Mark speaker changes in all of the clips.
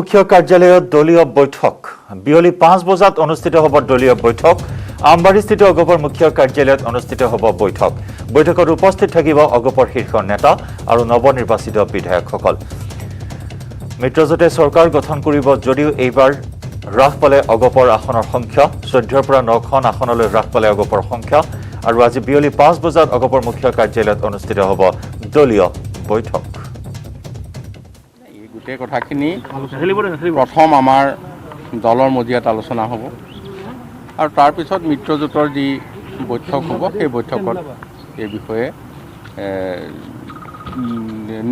Speaker 1: মুখ্য কাৰ্যালয়ত দলীয় বৈঠক বিয়লি 5 বজাত অনুষ্ঠিত হ'ব দলীয় বৈঠক আমবাৰীস্থিত অগপৰ মুখ্য কাৰ্যালয়ত অনুষ্ঠিত হ'ব বৈঠক বৈঠকত উপস্থিত থাকিব অগপৰ শীৰ্ষ নেতা আৰু নৱনিৰ্বাচিত বিধায়কসকল মিত্ৰজোঁটে চৰকাৰ গঠন কৰিব যদিও এইবাৰ হ্ৰাস পালে অগপৰ আসনৰ সংখ্যা 14ৰ পৰা 9খন আসনলৈ হ্ৰাস পালে অগপৰ সংখ্যা আৰু আজি বিয়লি 5 বজাত অগপৰ মুখ্য কাৰ্যালয়ত অনুষ্ঠিত হ'ব দলীয় বৈঠক
Speaker 2: গোটেই কথাখিনি প্ৰথম আমাৰ দলৰ মজিয়াত আলোচনা হ'ব আৰু তাৰ পিছত মিত্ৰজোঁটৰ যি বৈঠক হ'ব সেই বৈঠকত এই বিষয়ে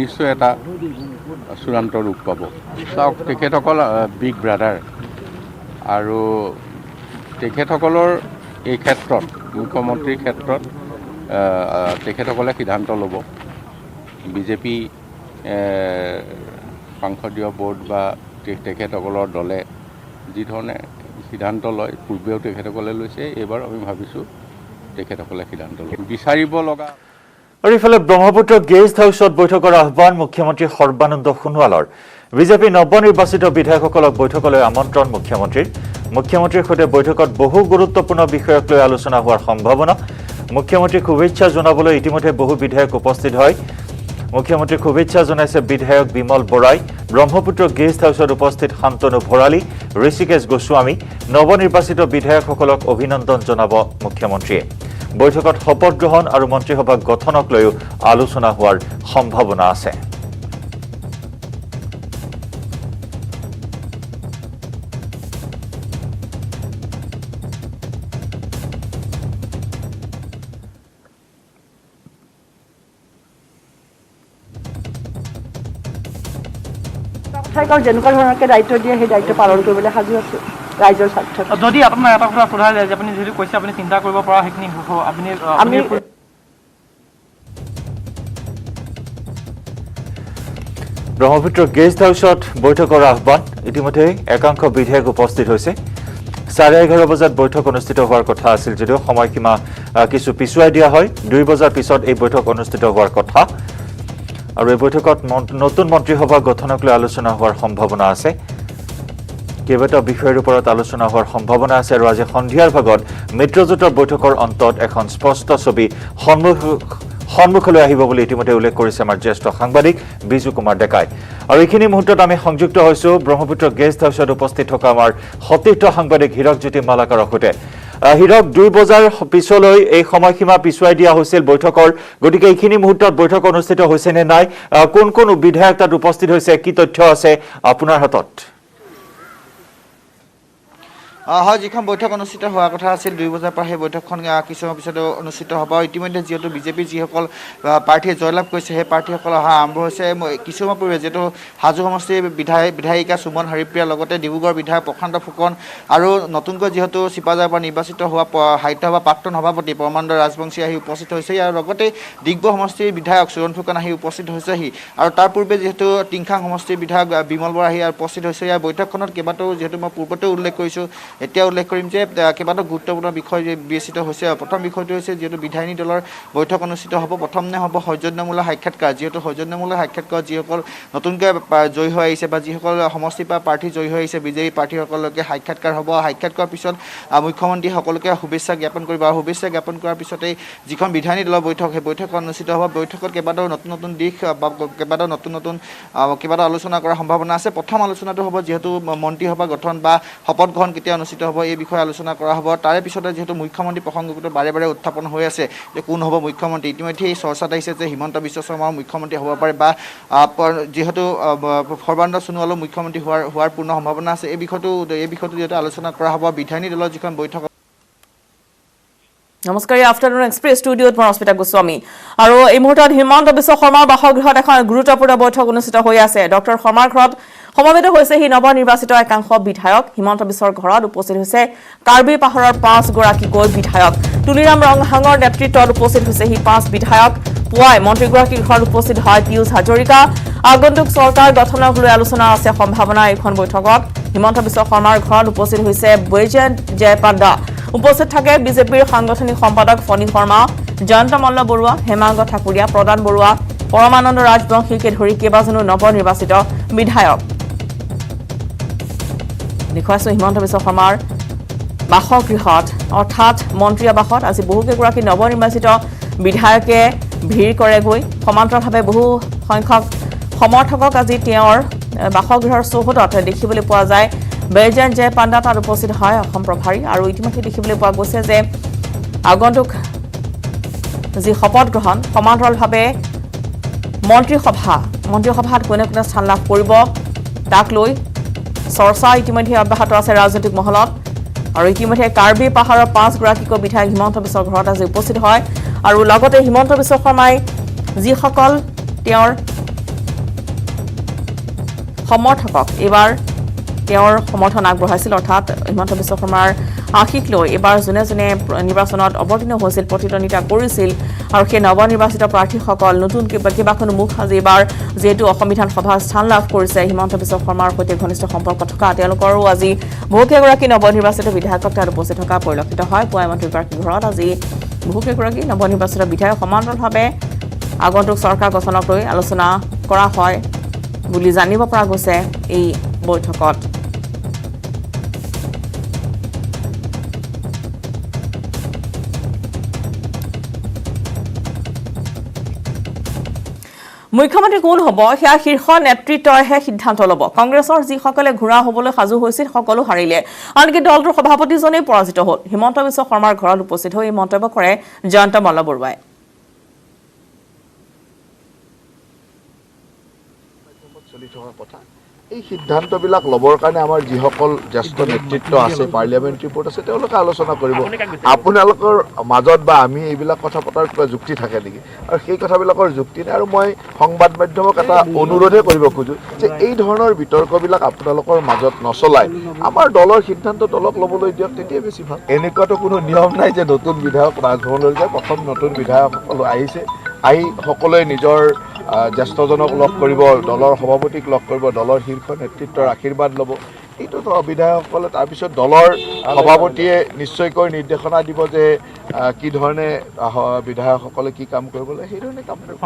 Speaker 2: নিশ্চয় এটা চূড়ান্ত ৰূপ পাব চাওক তেখেতসকল বিগ ব্ৰাদাৰ আৰু তেখেতসকলৰ এই ক্ষেত্ৰত মুখ্যমন্ত্ৰীৰ ক্ষেত্ৰত তেখেতসকলে সিদ্ধান্ত ল'ব বিজেপি সংসদীয় বোৰ্ড বা তেখেতসকলৰ দলে যি ধৰণে সিদ্ধান্ত লয় পূৰ্বেও তেখেতসকলে লৈছে এইবাৰ আমি ভাবিছোঁ তেখেতসকলে সিদ্ধান্ত লয় বিচাৰিব লগা
Speaker 1: আৰু ইফালে ব্ৰহ্মপুত্ৰ গেষ্ট হাউচত বৈঠকৰ আহ্বান মুখ্যমন্ত্ৰী সৰ্বানন্দ সোণোৱালৰ বিজেপি নৱনিৰ্বাচিত বিধায়কসকলক বৈঠকলৈ আমন্ত্ৰণ মুখ্যমন্ত্ৰীৰ সৈতে বৈঠকত বহু গুৰুত্বপূৰ্ণ বিষয়ক লৈ আলোচনা হোৱাৰ সম্ভাৱনা মুখ্যমন্ত্ৰীক শুভেচ্ছা জনাবলৈ ইতিমধ্যে বহু বিধায়ক উপস্থিত হয় মুখ্যমন্ত্ৰীক শুভেচ্ছা জনাইছে বিধায়ক বিমল বৰাই ব্ৰহ্মপুত্ৰ গেষ্ট হাউচত উপস্থিত শান্তনু ভৰালী ঋষিকেশ গোস্বামী নৱনিৰ্বাচিত বিধায়কসকলক অভিনন্দন জনাব মুখ্যমন্ত্ৰীয়ে বৈঠকত শপত গ্ৰহণ আৰু মন্ত্ৰীসভা গঠনক লৈও আলোচনা হোৱাৰ সম্ভাৱনা আছে
Speaker 3: চৰকাৰ যেনেকুৱা ধৰণকে দায়িত্ব দিয়ে সেই দায়িত্ব পালন কৰিবলৈ সাজু আছে ৰাইজৰ স্বাৰ্থত
Speaker 4: যদি আপোনাৰ এটা কথা সোধা যায় যে আপুনি যদি কৈছে আপুনি চিন্তা কৰিব পৰা সেইখিনি হ'ব আপুনি
Speaker 1: ব্ৰহ্মপুত্ৰ গেষ্ট হাউচত বৈঠকৰ আহ্বান ইতিমধ্যে একাংশ বিধায়ক উপস্থিত হৈছে 11:30 বজাত বৈঠক অনুষ্ঠিত হোৱাৰ কথা আছিল যদিও সময়সীমা কিছু পিছুৱাই দিয়া হয় 2 বজাৰ পিছত এই বৈঠক অনুষ্ঠিত হোৱাৰ কথা আৰু এই বৈঠকত নতুন মন্ত্ৰীসভা গঠনক লৈ আলোচনা হোৱাৰ সম্ভাৱনা আছে কেইবাটাও বিষয়ৰ ওপৰত আলোচনা হোৱাৰ সম্ভাৱনা আছে আৰু আজি সন্ধিয়াৰ ভাগত মিত্ৰজোঁটৰ বৈঠকৰ অন্তত এখন স্পষ্ট ছবি সন্মুখলৈ আহিব বুলি ইতিমধ্যে উল্লেখ কৰিছে আমাৰ জ্যেষ্ঠ সাংবাদিক বিজু কুমাৰ ডেকাই আৰু এইখিনি মুহূৰ্তত আমি সংযুক্ত হৈছো ব্ৰহ্মপুত্ৰ গেষ্ট হাউচত উপস্থিত থকা আমাৰ সতীৰ্থ সাংবাদিক হীৰকজ্যোতি মালাকাৰৰ সৈতে হীৰক 2 বজাৰ পিছলৈ এই সময়সীমা পিছুৱাই দিয়া হৈছিল বৈঠকৰ গতিকে এইখিনি মুহূৰ্তত বৈঠক অনুষ্ঠিত হৈছে নে নাই কোন কোন বিধায়ক তাত উপস্থিত হৈছে কি তথ্য আছে আপোনাৰ হাতত
Speaker 5: হয় যিখন বৈঠক অনুষ্ঠিত হোৱাৰ কথা আছিল 2 বজাৰ পৰা সেই বৈঠকখন কিছুমান পিছত অনুষ্ঠিত হ'ব ইতিমধ্যে যিহেতু বিজেপিৰ যিসকল প্ৰাৰ্থীয়ে জয়লাভ কৰিছে সেই প্ৰাৰ্থীসকল অহা আৰম্ভ হৈছে কিছুমান পূৰ্বে যিহেতু হাজো সমষ্টিৰ বিধায়িকা সুমন হৰিপ্ৰিয়াৰ লগতে ডিব্ৰুগড় বিধায়ক প্ৰশান্ত ফুকন আৰু নতুনকৈ যিহেতু চিপাঝাৰৰ পৰা নিৰ্বাচিত হোৱা সাহিত্য সভা প্ৰাক্তন সভাপতি পৰমানন্দ ৰাজবংশী আহি উপস্থিত হৈছে আৰু লগতে ডিগবৈ সমষ্টিৰ বিধায়ক সুৰণ ফুকন আহি উপস্থিত হৈছেহি আৰু তাৰ পূৰ্বে যিহেতু টিংখাং সমষ্টিৰ বিধায়ক বিমল বৰা আহি উপস্থিত হৈছে ইয়াৰ বৈঠকখনত কেইবাটাও যিহেতু মই পূৰ্বতে উল্লেখ কৰিছোঁ এতিয়া উল্লেখ কৰিম যে কেইবাটাও গুৰুত্বপূৰ্ণ বিষয় বিবেচিত হৈছে প্ৰথম বিষয়টো হৈছে যিহেতু বিধায়িনী দলৰ বৈঠক অনুষ্ঠিত হ'ব প্ৰথমে হ'ব সৌজন্যমূলক সাক্ষাৎকাৰ যিহেতু সৌজন্যমূলক সাক্ষাৎকাৰ যিসকল নতুনকৈ জয়ী হৈ আহিছে বা যিসকল সমষ্টিৰ পৰা প্ৰাৰ্থী জয়ী হৈ আহিছে বিজেপি প্ৰাৰ্থীসকলকে সাক্ষাৎকাৰ হ'ব সাক্ষাৎকাৰৰ পিছত মুখ্যমন্ত্ৰী সকলোকে শুভেচ্ছা জ্ঞাপন কৰিব আৰু শুভেচ্ছা জ্ঞাপন কৰাৰ পিছতেই যিখন বিধায়িনী দলৰ বৈঠক সেই বৈঠক অনুষ্ঠিত হ'ব বৈঠকত কেইবাটাও নতুন দিশ বা কেইবাটাও নতুন আলোচনা কৰাৰ সম্ভাৱনা আছে প্ৰথম আলোচনাটো হ'ব যিহেতু মন্ত্ৰীসভা গঠন বা শপত গ্ৰহণ কেতিয়া অনুষ্ঠিত হ'ব এই বিষয়ে আলোচনা কৰা হ'ব তাৰে পিছতে যিহেতু মুখ্যমন্ত্ৰী প্ৰসংগটো বাৰে বাৰে উত্থাপন হৈ আছে যে কোন হ'ব মুখ্যমন্ত্ৰী ইতিমধ্যে এই চৰ্চাত আহিছে যে হিমন্ত বিশ্ব শৰ্মাও মুখ্যমন্ত্ৰী হ'ব পাৰে বা যিহেতু সৰ্বানন্দ সোণোৱালো মুখ্যমন্ত্ৰী হোৱাৰ পূৰ্ণ সম্ভাৱনা আছে এই বিষয়টো যিহেতু আলোচনা কৰা হ'ব বিধায়িনী দলৰ যিখন বৈঠক
Speaker 6: নমস্কাৰ আফটাৰনুন এক্সপ্ৰেছ ষ্টুডিঅ'ত মই অস্মিতা গোস্বামী আৰু এই মুহূৰ্তত হিমন্ত বিশ্ব শৰ্মাৰ বাসগৃহত এখন গুৰুত্বপূৰ্ণ বৈঠক অনুষ্ঠিত হৈ আছে ডক্টৰ শৰ্মাৰ ঘৰত সমবেত হৈছে হি নৱনিৰ্বাচিত একাংশ বিধায়ক হিমন্ত বিশ্বৰ ঘৰত উপস্থিত হৈছে কাৰ্বি পাহাৰৰ 5 গৰাকীকৈ বিধায়ক তুলিৰাম ৰংহাঙৰ নেতৃত্বত উপস্থিত হৈছে হি 5 বিধায়ক পুৱাই মন্ত্ৰীগৰাকীৰ ঘৰত উপস্থিত হয় পিয়ুষ হাজৰিকা আগন্তুক চৰকাৰ গঠনক লৈ আলোচনা আছে সম্ভাৱনা এইখন বৈঠকত হিমন্ত বিশ্ব শৰ্মাৰ ঘৰত উপস্থিত হৈছে বৈজয়ন্ত জয়পাণ্ডা উপস্থিত থাকে বিজেপিৰ সাংগঠনিক সম্পাদক ফণী শৰ্মা জয়ন্ত মল্ল বৰুৱা হেমাংগ ঠাকুৰীয়া প্ৰদান বৰুৱা পৰমানন্দ ৰাজবংশীকে ধৰি কেইবাজনো নৱনিৰ্বাচিত বিধায়ক দেখুৱাইছোঁ হিমন্ত বিশ্ব শৰ্মাৰ বাসগৃহত অৰ্থাৎ মন্ত্ৰী আৱাসত আজি বহুকেইগৰাকী নৱনিৰ্বাচিত বিধায়কে ভিৰ কৰেগৈ সমান্তৰালভাৱে বহু সংখ্যক সমৰ্থকক আজি তেওঁৰ বাসগৃহৰ চৌহদত দেখিবলৈ পোৱা যায় বেজেন জে পাণ্ডা তাত উপস্থিত হয় অসম প্ৰভাৰী আৰু ইতিমধ্যে দেখিবলৈ পোৱা গৈছে যে আগন্তুক যি শপত গ্ৰহণ সমান্তৰালভাৱে মন্ত্ৰীসভাত কোনে কোনে স্থান লাভ কৰিব তাক লৈ চৰ্চা ইতিমধ্যে অব্যাহত আছে ৰাজনৈতিক মহলত আৰু ইতিমধ্যে কাৰ্বি পাহাৰৰ 5গৰাকীকৈ বিধায়ক হিমন্ত বিশ্বৰ ঘৰত আজি উপস্থিত হয় আৰু লগতে হিমন্ত বিশ্ব শৰ্মাই যিসকল তেওঁৰ সমৰ্থকক এইবাৰ তেওঁৰ সমৰ্থন আগবঢ়াইছিল অৰ্থাৎ হিমন্ত বিশ্ব শৰ্মাৰ আশীক লৈ এইবাৰ যোনে যোনে নিৰ্বাচনত অৱতীৰ্ণ হৈছিল প্ৰতিদ্বন্দ্বিতা কৰিছিল আৰু সেই নৱনিৰ্বাচিত প্ৰাৰ্থীসকল নতুন কেইবাখনো মুখ আজি এইবাৰ যিহেতু অসম বিধানসভাত স্থান লাভ কৰিছে হিমন্ত বিশ্ব শৰ্মাৰ সৈতে ঘনিষ্ঠ সম্পৰ্ক থকা তেওঁলোকৰো আজি বহুকেইগৰাকী নৱনিৰ্বাচিত বিধায়কক তাত উপস্থিত থকা পৰিলক্ষিত হয় পুৱাই মন্ত্ৰীগৰাকীৰ ঘৰত আজি বহুকেইগৰাকী নৱনিৰ্বাচিত বিধায়ক সমান্তৰালভাৱে আগন্তুক চৰকাৰ গঠনক লৈ আলোচনা কৰা হয় বুলি জানিব পৰা গৈছে এই বৈঠকত মুখ্যমন্ত্ৰী কোন হ'ব সেয়া শীৰ্ষ নেতৃত্বইহে সিদ্ধান্ত ল'ব কংগ্ৰেছৰ যিসকলে ঘূৰা হ'বলৈ সাজু হৈছিল সকলো হাৰিলে আনকি দলটোৰ সভাপতিজনেই পৰাজিত হ'ল হিমন্ত বিশ্ব শৰ্মাৰ ঘৰত উপস্থিত হৈ মন্তব্য কৰে জয়ন্ত মল্লবৰুৱাই
Speaker 7: এই সিদ্ধান্তবিলাক ল'বৰ কাৰণে আমাৰ যিসকল জ্যেষ্ঠ নেতৃত্ব আছে পাৰ্লিয়ামেণ্টাৰী বোৰ্ড আছে তেওঁলোকে আলোচনা কৰিব আপোনালোকৰ মাজত বা আমি এইবিলাক কথা পতাৰ কিবা যুক্তি থাকে নেকি আৰু সেই কথাবিলাকৰ যুক্তি নাই আৰু মই সংবাদ মাধ্যমক এটা অনুৰোধে কৰিব খোজো যে এই ধৰণৰ বিতৰ্কবিলাক আপোনালোকৰ মাজত নচলাই আমাৰ দলৰ সিদ্ধান্ত দলক ল'বলৈ দিয়ক তেতিয়া বেছি ভাল এনেকুৱাতো কোনো নিয়ম নাই যে নতুন বিধায়ক ৰাজভৱনলৈ যায় প্ৰথম নতুন বিধায়কসকল আহিছে আহি সকলোৱে নিজৰ জ্যেষ্ঠজনক লগ কৰিব দলৰ সভাপতিক লগ কৰিব দলৰ শীৰ্ষ নেতৃত্বৰ আশীৰ্বাদ ল'ব এইটোতো বিধায়কসকলে তাৰপিছত দলৰ সভাপতিয়ে নিশ্চয়কৈ নিৰ্দেশনা দিব যে কি ধৰণে বিধায়কসকলে কি কাম কৰিব লাগে সেইধৰণে কাম কৰিব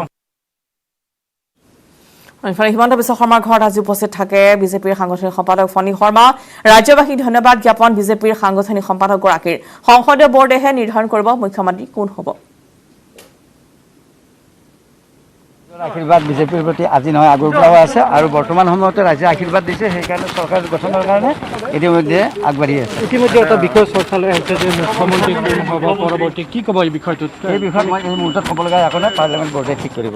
Speaker 6: হিমন্ত বিশ্ব শৰ্মাৰ ঘৰত আজি উপস্থিত থাকে বিজেপিৰ সাংগঠনিক সম্পাদক ফণী শৰ্মা ৰাজ্যবাসীক ধন্যবাদ জ্ঞাপন বিজেপিৰ সাংগঠনিক সম্পাদকগৰাকীৰ সংসদীয় বৰ্ডেহে নিৰ্ধাৰণ কৰিব মুখ্যমন্ত্ৰী কোন হ'ব
Speaker 8: আশীৰ্বাদ বিজেপিৰ প্ৰতি আজি নহয় আগৰ পৰাও আছে আৰু বৰ্তমান সময়তে ৰাইজে আশীৰ্বাদ দিছে সেইকাৰণে চৰকাৰ গঠনৰ কাৰণে ইতিমধ্যে আগবাঢ়ি আছে
Speaker 4: ইতিমধ্যে এটা বিষয় চৰ্চালৈ আহিছে যে মুখ্যমন্ত্ৰী কোন হ'ব পৰৱৰ্তী কি ক'ব এই বিষয়টোত
Speaker 8: এই বিষয়ত মই এই মুহূৰ্তত ক'ব লগা একো নাই পাৰ্লিয়ামেণ্ট বৰ্ডে ঠিক কৰিব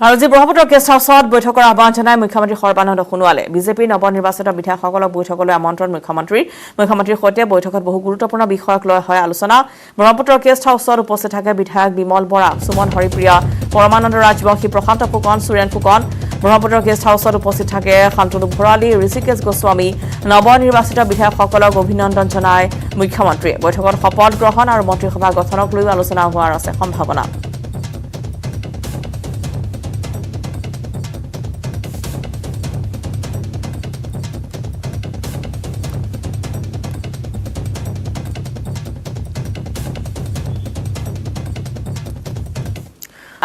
Speaker 6: আৰু যি ব্ৰহ্মপুত্ৰ গেষ্ট হাউচত বৈঠকৰ আহ্বান জনাই মুখ্যমন্ত্ৰী সৰ্বানন্দ সোণোৱালে বিজেপিৰ নৱনিৰ্বাচিত বিধায়কসকলক বৈঠকলৈ আমন্ত্ৰণ মুখ্যমন্ত্ৰীৰ সৈতে বৈঠকত বহু গুৰুত্বপূৰ্ণ বিষয়ক লৈ হয় আলোচনা ব্ৰহ্মপুত্ৰ গেষ্ট হাউচত উপস্থিত থাকে বিধায়ক বিমল বৰা সুমন হৰিপ্ৰিয়া পৰমানন্দ ৰাজবংশী প্ৰশান্ত ফুকন সুৰেণ ফুকন ব্ৰহ্মপুত্ৰ গেষ্ট হাউচত উপস্থিত থাকে শান্তনু ভৰালী ঋষিকেশ গোস্বামী নৱনিৰ্বাচিত বিধায়কসকলক অভিনন্দন জনায় মুখ্যমন্ত্ৰীয়ে বৈঠকত শপত গ্ৰহণ আৰু মন্ত্ৰীসভা গঠনক লৈ আলোচনা হোৱাৰ আছে সম্ভাৱনা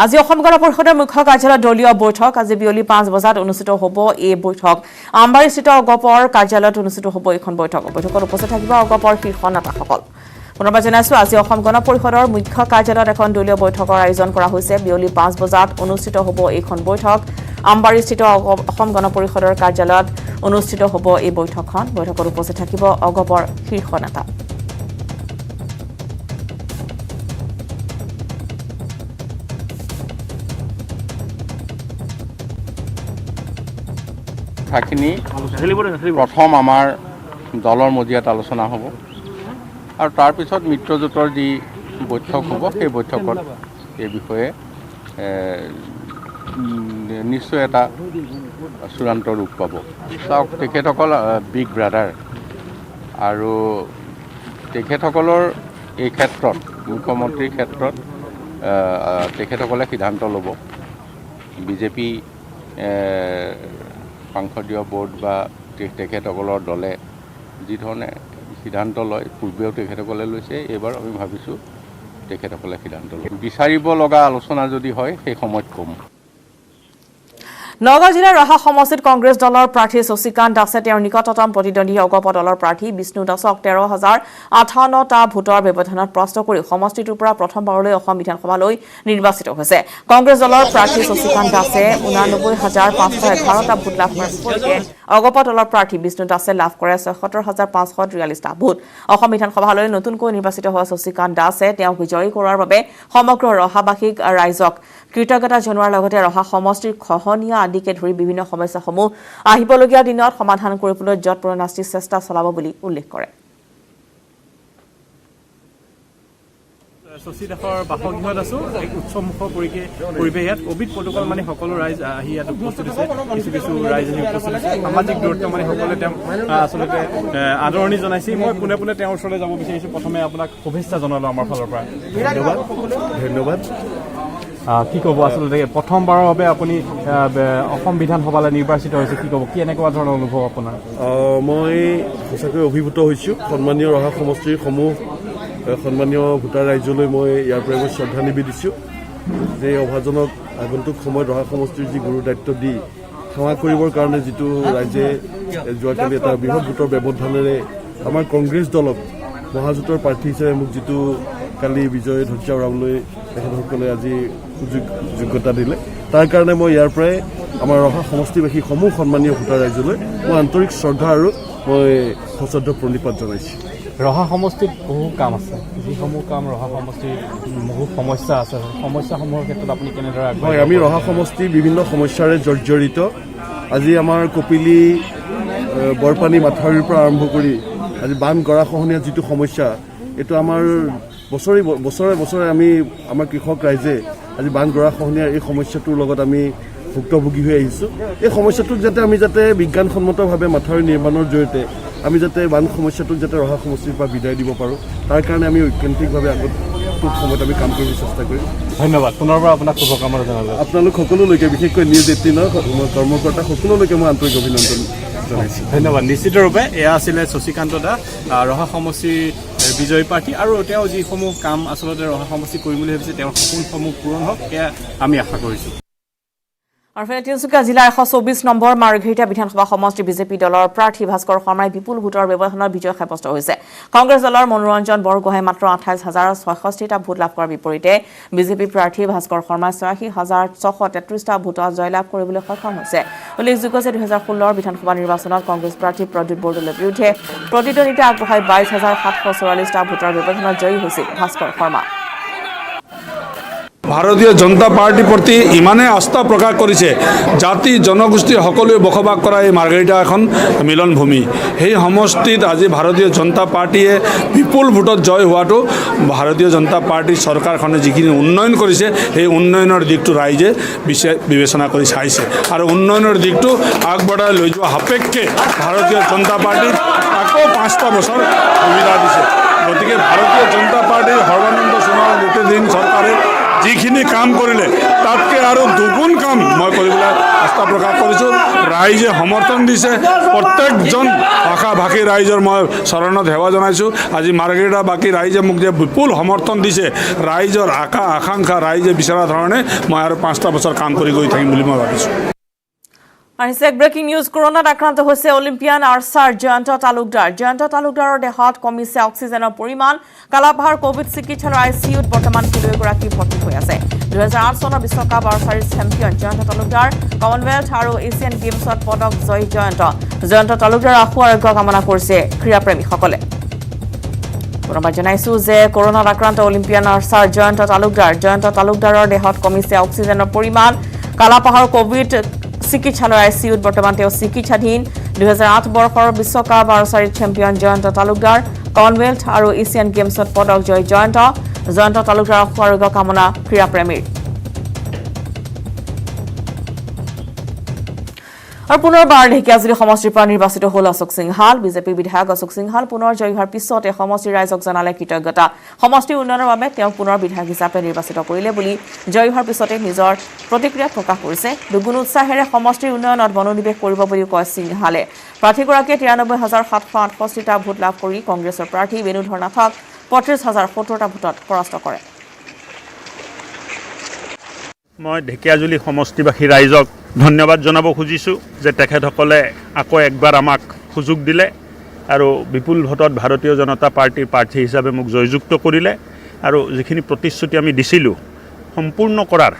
Speaker 6: আজি অসম গণ পৰিষদৰ মুখ্য কাৰ্যালয়ত দলীয় বৈঠক আজি বিয়লি 5 বজাত অনুষ্ঠিত হ'ব এই বৈঠক আমবাৰীস্থিত অগপৰ কাৰ্যালয়ত অনুষ্ঠিত হ'ব এখন বৈঠকত উপস্থিত থাকিব অগপৰ শীৰ্ষ নেতাসকল পুনৰবাৰ জনাইছোঁ আজি অসম গণ পৰিষদৰ মুখ্য কাৰ্যালয়ত এখন দলীয় বৈঠকৰ আয়োজন কৰা হৈছে বিয়লি 5 বজাত অনুষ্ঠিত হ'ব এইখন বৈঠক আমবাৰীস্থিত অসম গণ পৰিষদৰ কাৰ্যালয়ত অনুষ্ঠিত হ'ব এই বৈঠকত উপস্থিত থাকিব অগপৰ শীৰ্ষ নেতা
Speaker 2: কথাখিনি প্ৰথম আমাৰ দলৰ মজিয়াত আলোচনা হ'ব আৰু তাৰপিছত মিত্ৰজোঁটৰ যি বৈঠক হ'ব সেই বৈঠকত এই বিষয়ে নিশ্চয় এটা চূড়ান্ত ৰূপ পাব চাওক তেখেতসকল বিগ ব্ৰাদাৰ আৰু তেখেতসকলৰ এই ক্ষেত্ৰত মুখ্যমন্ত্ৰীৰ ক্ষেত্ৰত তেখেতসকলে সিদ্ধান্ত ল'ব বিজেপি সংসদীয় বোৰ্ড বা তেখেতসকলৰ দলে যি ধৰণে সিদ্ধান্ত লয় পূৰ্বেও তেখেতসকলে লৈছে এইবাৰ আমি ভাবিছোঁ তেখেতসকলে সিদ্ধান্ত লয় বিচাৰিব লগা আলোচনা যদি হয় সেই সময়ত কম
Speaker 6: নগাঁও জিলাৰ ৰহা সমষ্টিত কংগ্ৰেছ দলৰ প্ৰাৰ্থী শশীকান্ত দাসে তেওঁৰ নিকটতম প্ৰতিদ্বন্দ্বী অগপ দলৰ প্ৰাৰ্থী বিষ্ণু দাসক 13,058টা ভোটৰ ব্যৱধানত পৰাস্ত কৰি সমষ্টিটোৰ পৰা প্ৰথমবাৰলৈ অসম বিধানসভালৈ নিৰ্বাচিত হৈছে। কংগ্ৰেছ দলৰ প্ৰাৰ্থী শশীকান্ত দাসে 89,511টা ভোট লাভ কৰাৰ বিপৰীতে অগপ দলৰ প্ৰাৰ্থী বিষ্ণু দাসে লাভ কৰে 76,543টা ভোট। অসম বিধানসভালৈ নতুনকৈ নিৰ্বাচিত হোৱা শশীকান্ত দাসে তেওঁক জয়ী কৰাৰ বাবে সমগ্ৰ ৰহাবাসীক ৰাইজক কৃতজ্ঞতা জনোৱাৰ লগতে ৰহা সমষ্টিৰ খহনীয়া আদিকে ধৰি বিভিন্ন সমস্যাসমূহ আহিবলগীয়া দিনত সমাধান কৰিবলৈ যৎপৰোনাস্তি চেষ্টা চলাব বুলি উল্লেখ কৰে।
Speaker 9: শশী দাসৰ বাসগৃহত আছো। এক উৎসৱমুখৰ পৰিৱেশ ইয়াত কোভিড প্ৰটকল মানে সকলো ৰাইজ আহি ইয়াত উপস্থিত হৈছে। কিছু ৰাইজ আহি উপস্থিত হৈছে। সামাজিক দূৰত্ব মানে সকলোৱে তেওঁক আচলতে আদৰণি জনাইছে। মই পোনে পোনে তেওঁৰ ওচৰলৈ যাব বিচাৰিছোঁ। প্ৰথমে আপোনাক শুভেচ্ছা জনালোঁ আমাৰ ফালৰ পৰা। ধন্যবাদ। কি ক'ব আচলতে প্ৰথমবাৰৰ বাবে আপুনি অসম বিধানসভালৈ নিৰ্বাচিত হৈছে, কি ক'ব, কি এনেকুৱা ধৰণৰ অনুভৱ আপোনাৰ?
Speaker 10: মই সঁচাকৈ অভিভূত হৈছোঁ। সন্মানীয় ৰহা সমষ্টিৰ সমূহ সন্মানীয় ভোটাৰ ৰাইজলৈ মই ইয়াৰ পৰা মই শ্ৰদ্ধা নিবেদিছোঁ যে অভাজনক আগন্তুক সময়ত ৰহা সমষ্টিৰ যি গুৰু দায়িত্ব দি সেৱা কৰিবৰ কাৰণে যিটো ৰাইজে যোৱাকালি এটা বৃহৎ ভোটৰ ব্যৱধানেৰে আমাৰ কংগ্ৰেছ দলক মহাজোঁটৰ প্ৰাৰ্থী হিচাপে মোক যিটো কালি বিজয় ধ্বজা উৰাবলৈ তেখেতসকলে আজি যোগ্যতা দিলে, তাৰ কাৰণে মই ইয়াৰ পৰাই আমাৰ ৰহা সমষ্টিবাসী সমূহ সন্মানীয় ভোটাৰ ৰাইজলৈ মই আন্তৰিক শ্ৰদ্ধা আৰু মই সশ্ৰদ্ধ প্ৰণিপাত জনাইছোঁ।
Speaker 9: ৰহা সমষ্টিত বহু কাম আছে, যিসমূহ কাম ৰহা সমষ্টিৰ বহু সমস্যা আছে, সমস্যাসমূহৰ ক্ষেত্ৰত আপুনি কেনেদৰে আগবাঢ়ি?
Speaker 10: হয়, আমি ৰহা সমষ্টি বিভিন্ন সমস্যাৰে জৰ্জৰিত। আজি আমাৰ কপিলি বৰপানী মাথাউৰিৰ পৰা আৰম্ভ কৰি আজি বান গৰাখহনীয়া যিটো সমস্যা, এইটো আমাৰ বছৰে বছৰে আমি আমাৰ কৃষক ৰাইজে আজি বান গৰাখহনীয়াৰ এই সমস্যাটোৰ লগত আমি ভুক্তভোগী হৈ আহিছোঁ। এই সমস্যাটোক আমি যাতে বিজ্ঞানসন্মতভাৱে মাথাউৰি নিৰ্মাণৰ জৰিয়তে আমি যাতে বান সমস্যাটোক যাতে ৰহা সমষ্টিৰ পৰা বিদায় দিব পাৰোঁ, তাৰ কাৰণে আমি ঐকান্তিকভাৱে আগন্তুক সময়ত আমি কাম কৰিবলৈ চেষ্টা কৰিম।
Speaker 9: ধন্যবাদ। পুনৰবাৰ আপোনাক শুভকামনা জনালোঁ।
Speaker 10: আপোনালোক সকলোলৈকে, বিশেষকৈ নিউজ 18ৰ কৰ্মকৰ্তা সকলোলৈকে মই আন্তৰিক অভিনন্দন জনাইছোঁ।
Speaker 9: ধন্যবাদ। নিশ্চিতৰূপে এয়া আছিলে শশীকান্ত দাস, ৰহা সমষ্টিৰ বিজয়ী প্ৰাৰ্থী, আৰু তেওঁ যিসমূহ কাম আচলতে ৰহা সমষ্টি কৰিম বুলি ভাবিছে তেওঁৰ সপোনসমূহ পূৰণ হওক, এয়া আমি আশা কৰিছোঁ।
Speaker 6: আৰু তিনিচুকীয়া জিলাৰ 124 নম্বৰ মাৰ্ঘেৰিটা বিধানসভা সমষ্টিৰ বিজেপি দলৰ প্ৰাৰ্থী ভাস্কৰ শৰ্মাই বিপুল ভোটৰ ব্যৱধানত বিজয় সাব্যস্ত হৈছে। কংগ্ৰেছ দলৰ মনোৰঞ্জন বৰগোহাঁই মাত্ৰ 28,066টা ভোট লাভ কৰাৰ বিপৰীতে বিজেপি প্ৰাৰ্থী ভাস্কৰ শৰ্মাই 86,633টা ভোটত জয়লাভ কৰিবলৈ সক্ষম হৈছে। উল্লেখযোগ্য যে 2016 বিধানসভা নিৰ্বাচনত কংগ্ৰেছ প্ৰাৰ্থী প্ৰদ্যুৎ বৰদলৈৰ বিৰুদ্ধে প্ৰতিদ্বন্দ্বিতা আগবঢ়াই 22,744টা ভোটৰ ব্যৱধানত জয়ী হৈছিল ভাস্কৰ শৰ্মা।
Speaker 11: ভাৰতীয় জনতা পাৰ্টিৰ প্ৰতি ইমানে আস্থা প্ৰকাশ কৰিছে, জাতি জনগোষ্ঠী সকলোৱে বসবাস কৰা এই মাৰ্ঘেৰিটা এখন মিলনভূমি। সেই সমষ্টিত আজি ভাৰতীয় জনতা পাৰ্টীয়ে বিপুল ভোটত জয় হোৱাটো ভাৰতীয় জনতা পাৰ্টীৰ চৰকাৰখনে যিখিনি উন্নয়ন কৰিছে সেই উন্নয়নৰ দিশটো ৰাইজে বিবেচনা কৰি চাইছে, আৰু উন্নয়নৰ দিশটো আগবঢ়াই লৈ যোৱা সাপেক্ষে ভাৰতীয় জনতা পাৰ্টীক আকৌ 5টা বছৰ সুবিধা দিছে। গতিকে ভাৰতীয় জনতা পাৰ্টীৰ সৰ্বানন্দ সোণোৱাল নেতৃত্বাধীন চৰকাৰে যিখিনি কাম কৰিলে তাতকৈ আৰু দুগুণ কাম মই কৰিবলৈ আস্থা প্ৰকাশ কৰিছোঁ। ৰাইজে সমৰ্থন দিছে, প্ৰত্যেকজন ভাষা ভাষী ৰাইজৰ মই চৰণত সেৱা জনাইছোঁ। আজি মাৰ্ঘেৰিটা বাকী ৰাইজে মোক যে বিপুল সমৰ্থন দিছে, ৰাইজৰ আকাংক্ষা ৰাইজে বিচৰা ধৰণে মই আৰু 5টা বছৰ কাম কৰি গৈ থাকিম বুলি মই ভাবিছোঁ।
Speaker 6: আহিছে ব্ৰেকিং নিউজ। কৰোনাত আক্ৰান্ত হৈছে অলিম্পিয়ান আৰ্চাৰ জয়ন্ত তালুকদাৰ। জয়ন্ত তালুকদাৰৰ দেহত কমিছে অক্সিজেনৰ পৰিমাণ। কালাপাহাৰ কোভিড চিকিৎসালয়ৰ ICUত বৰ্তমান খেলুৱৈগৰাকী ভৰ্তি হৈ আছে। 2008 চনৰ বিশ্বকাপ archery champion Jayanta Talukdar, Commonwealth আৰু এছিয়ান গেমছত পদক জয়ী জয়ন্ত তালুকদাৰৰ আশু আৰোগ্য কামনা কৰিছে ক্ৰীড়াপ্ৰেমীসকলে। পুনৰবাৰ জনাইছো যে কৰোনাত আক্ৰান্ত অলিম্পিয়ান আৰ্চাৰ জয়ন্ত তালুকদাৰৰ দেহত কমিছে অক্সিজেনৰ পৰিমাণ। কালাপাহাৰ কোভিড চিকিৎসালয়ৰ ICUত বৰ্তমান তেওঁ চিকিৎসাধীন। 2008 বৰ্ষৰ বিশ্বকাপ archery champion Jayanta Talukdar, Commonwealth আৰু এছিয়ান গেমছত পদক জয়ী জয়ন্ত তালুকদাৰৰ আশু আৰোগ্য কামনা ক্ৰীড়াপ্ৰেমীৰ। আৰু পুনৰবাৰ ঢেকিয়াজুলি সমষ্টিৰ পৰা নিৰ্বাচিত হ'ল অশোক সিংহাল। বিজেপি বিধায়ক অশোক সিংহাল পুনৰ জয়ী হোৱাৰ পিছতে সমষ্টিৰ ৰাইজক জনালে কৃতজ্ঞতা। সমষ্টিৰ উন্নয়নৰ বাবে তেওঁক পুনৰ বিধায়ক হিচাপে নিৰ্বাচিত কৰিলে বুলি জয়ী হোৱাৰ পিছতে নিজৰ প্ৰতিক্ৰিয়া প্ৰকাশ কৰিছে। দুগুণ উৎসাহেৰে সমষ্টিৰ উন্নয়নত মনোনিৱেশ কৰিব বুলি কয় সিংহালে। প্ৰাৰ্থীগৰাকীয়ে 93,768টা ভোট লাভ কৰি কংগ্ৰেছৰ প্ৰাৰ্থী বেণুধৰ নাথক 35,070টা ভোটত পৰাস্ত কৰে।
Speaker 9: মই ঢেকিয়াজুলি সমষ্টিবাসী ৰাইজক
Speaker 11: ধন্যবাদ জনাব খুজিছোঁ যে তেখেতসকলে আকৌ একবাৰ আমাক সুযোগ দিলে আৰু বিপুল ভোটত ভাৰতীয় জনতা পাৰ্টিৰ প্ৰাৰ্থী হিচাপে মোক জয়যুক্ত কৰিলে আৰু যিখিনি প্ৰতিশ্ৰুতি আমি দিছিলোঁ সম্পূৰ্ণ কৰাৰ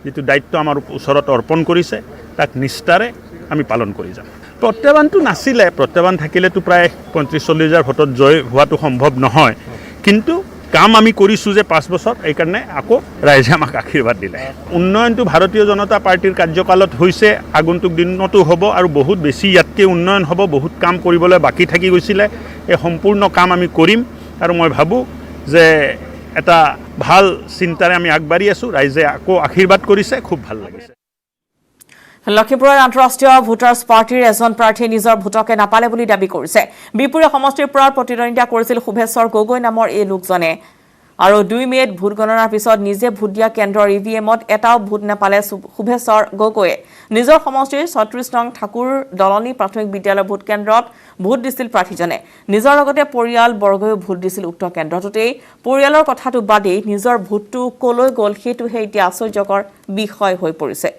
Speaker 11: যিটো দায়িত্ব আমাৰ ওচৰত অৰ্পণ কৰিছে তাক নিষ্ঠাৰে আমি পালন কৰি যাম প্ৰত্যাহ্বানটো নাছিলে প্ৰত্যাহ্বান থাকিলেতো প্ৰায় 35-40 হাজাৰ ভোটত জয় হোৱাটো সম্ভৱ নহয় কিন্তু কাম আমি কৰিছোঁ যে 5 বছৰ এইকাৰণে আকৌ ৰাইজে আমাক আশীৰ্বাদ দিলে উন্নয়নটো ভাৰতীয় জনতা পাৰ্টিৰ কাৰ্যকালত হৈছে আগন্তুক দিনতো হ'ব আৰু বহুত বেছি ইয়াতকৈ উন্নয়ন হ'ব বহুত কাম কৰিবলৈ বাকী থাকি গৈছিলে এই সম্পূৰ্ণ কাম আমি কৰিম আৰু মই ভাবোঁ যে এটা ভাল চিন্তাৰে আমি আগবাঢ়ি আছোঁ ৰাইজে আকৌ আশীৰ্বাদ কৰিছে খুব ভাল লাগিছে
Speaker 6: লখিমপুৰৰ আন্তঃৰাষ্ট্ৰীয় ভোটাৰ্ছ পাৰ্টিৰ এজন প্ৰাৰ্থীয়ে নিজৰ ভোটকে নাপালে বুলি দাবী কৰিছে বিপুৰীয়া সমষ্টিৰ পৰা প্ৰতিদ্বন্দ্বিতা কৰিছিল শুভেশ্বৰ গগৈ নামৰ এই লোকজনে আৰু 2 মে'ত ভোট গণনাৰ পিছত নিজে ভোট দিয়া কেন্দ্ৰৰ ইভিএমত এটাও ভোট নাপালে শুভেশ্বৰ গগৈয়ে নিজৰ সমষ্টিৰ 36 নং ঠাকুৰ দলনী প্ৰাথমিক বিদ্যালয় ভোট কেন্দ্ৰত ভোট দিছিল প্ৰাৰ্থীজনে নিজৰ লগতে পৰিয়াল বৰ্গয়ো ভোট দিছিল উক্ত কেন্দ্ৰটোতেই পৰিয়ালৰ কথাটো বাদেই নিজৰ ভোটটো কলৈ গ'ল সেইটোহে এতিয়া আশ্চৰ্যকৰ বিষয় হৈ পৰিছে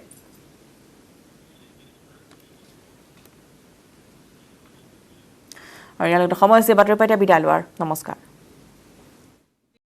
Speaker 6: আৰু ইয়াৰ লগতে সময় হৈছে বাতৰি পাইতে বিদায় লোৱাৰ নমস্কাৰ